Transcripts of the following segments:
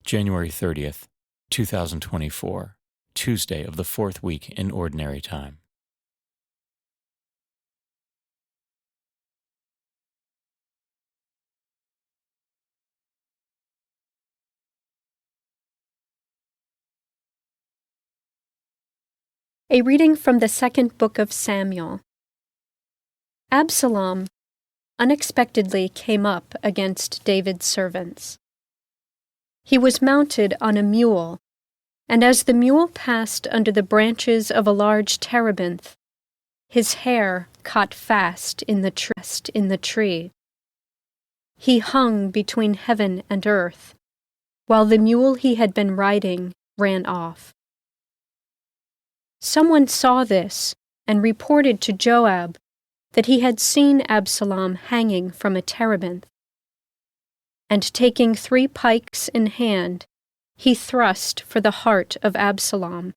January 30th, 2024, Tuesday of the fourth week in Ordinary Time. A reading from the second book of Samuel. Absalom unexpectedly came up against David's servants. He was mounted on a mule, and as the mule passed under the branches of a large terebinth, his hair caught fast in the tree. He hung between heaven and earth, while the mule he had been riding ran off. Someone saw this and reported to Joab that he had seen Absalom hanging from a terebinth. And taking 3 pikes in hand, he thrust for the heart of Absalom,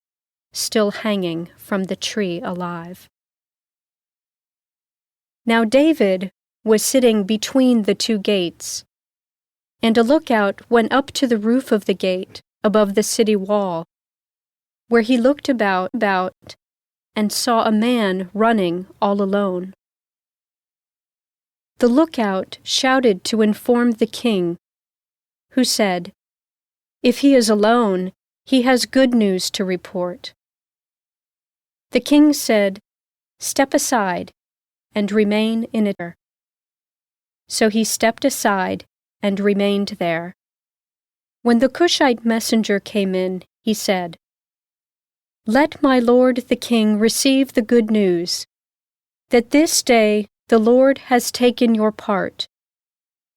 still hanging from the tree alive. Now David was sitting between the 2 gates, and a lookout went up to the roof of the gate above the city wall, where he looked about and saw a man running all alone. The lookout shouted to inform the king, who said, "If he is alone, he has good news to report." The king said, "Step aside and remain in it." So he stepped aside and remained there. When the Cushite messenger came in, he said, "Let my lord the king receive the good news, that this day the Lord has taken your part,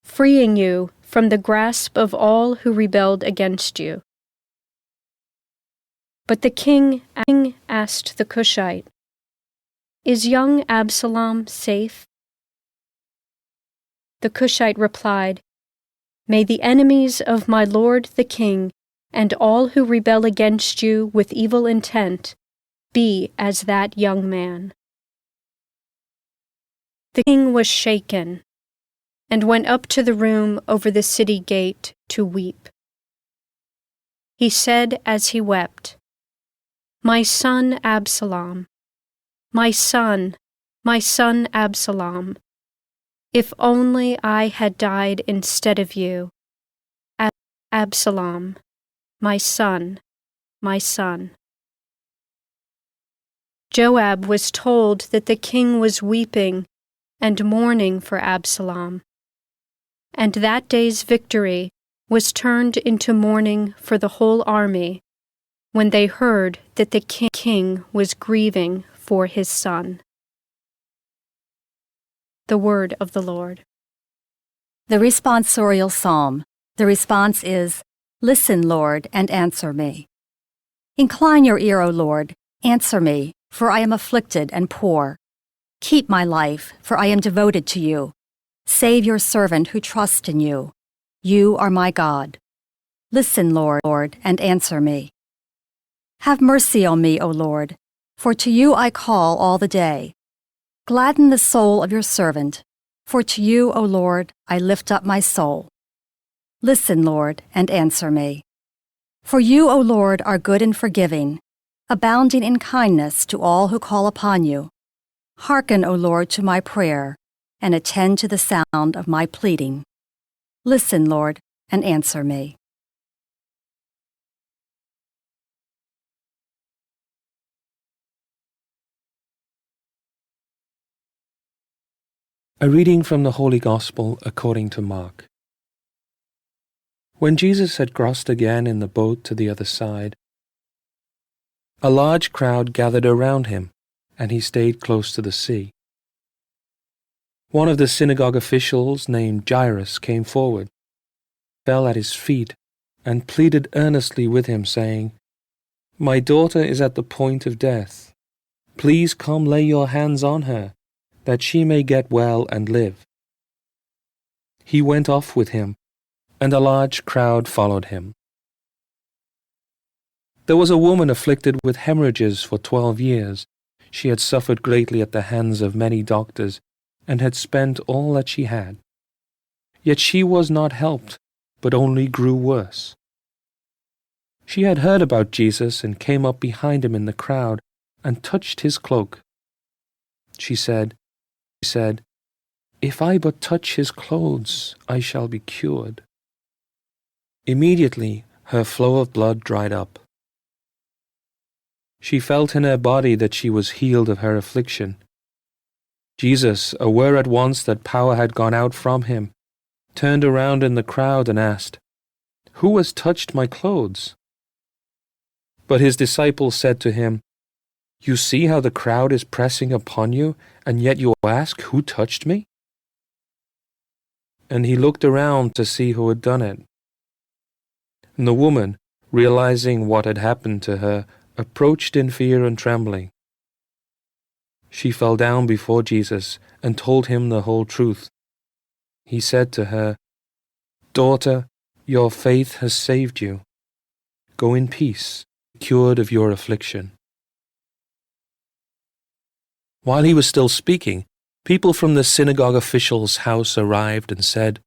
freeing you from the grasp of all who rebelled against you." But the king asked the Cushite, "Is young Absalom safe?" The Cushite replied, "May the enemies of my lord the king and all who rebel against you with evil intent be as that young man." The king was shaken, and went up to the room over the city gate to weep. He said as he wept, "My son Absalom, my son Absalom, if only I had died instead of you. Absalom, my son, my son." Joab was told that the king was weeping and mourning for Absalom, and that day's victory was turned into mourning for the whole army when they heard that the king was grieving for his son. The word of the Lord. The responsorial psalm. The response is, "Listen, Lord, and answer me." Incline your ear, O Lord, answer me, for I am afflicted and poor. Keep my life, for I am devoted to you. Save your servant who trusts in you. You are my God. Listen, Lord, and answer me. Have mercy on me, O Lord, for to you I call all the day. Gladden the soul of your servant, for to you, O Lord, I lift up my soul. Listen, Lord, and answer me. For you, O Lord, are good and forgiving, abounding in kindness to all who call upon you. Hearken, O Lord, to my prayer, and attend to the sound of my pleading. Listen, Lord, and answer me. A reading from the Holy Gospel according to Mark. When Jesus had crossed again in the boat to the other side, a large crowd gathered around him, and he stayed close to the sea. One of the synagogue officials named Jairus came forward, fell at his feet, and pleaded earnestly with him, saying, "My daughter is at the point of death. Please come lay your hands on her, that she may get well and live." He went off with him, and a large crowd followed him. There was a woman afflicted with hemorrhages for 12 years. She had suffered greatly at the hands of many doctors, and had spent all that she had. Yet she was not helped, but only grew worse. She had heard about Jesus and came up behind him in the crowd and touched his cloak. She said, "If I but touch his clothes, I shall be cured." Immediately her flow of blood dried up. She felt in her body that she was healed of her affliction. Jesus, aware at once that power had gone out from him, turned around in the crowd and asked, "Who has touched my clothes?" But his disciples said to him, "You see how the crowd is pressing upon you, and yet you ask, 'Who touched me?'" And he looked around to see who had done it. And the woman, realizing what had happened to her, approached in fear and trembling. She fell down before Jesus and told him the whole truth. He said to her, "Daughter, your faith has saved you. Go in peace, cured of your affliction." While he was still speaking, people from the synagogue official's house arrived and said,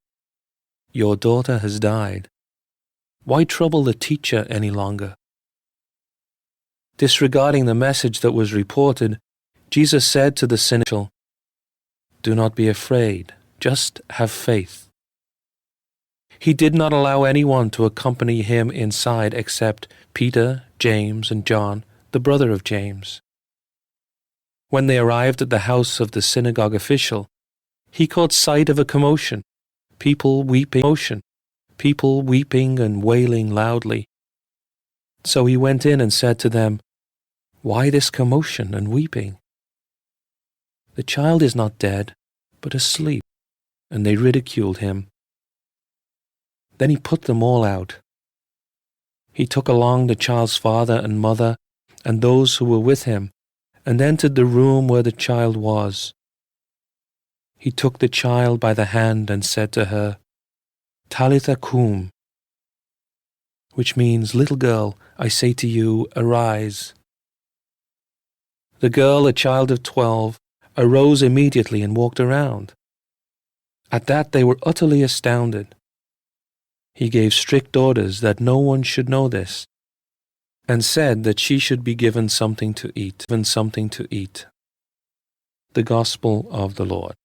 "Your daughter has died. Why trouble the teacher any longer?" Disregarding the message that was reported, Jesus said to the synagogue, "Do not be afraid, just have faith." He did not allow anyone to accompany him inside except Peter, James, and John, the brother of James. When they arrived at the house of the synagogue official, he caught sight of a commotion, people weeping and wailing loudly. So he went in and said to them, "Why this commotion and weeping? The child is not dead, but asleep." And they ridiculed him. Then he put them all out. He took along the child's father and mother and those who were with him, and entered the room where the child was. He took the child by the hand and said to her, "Talitha cum," which means, "Little girl, I say to you, arise." The girl, a child of 12, arose immediately and walked around. At that they were utterly astounded. He gave strict orders that no one should know this, and said that she should be given something to eat. The Gospel of the Lord.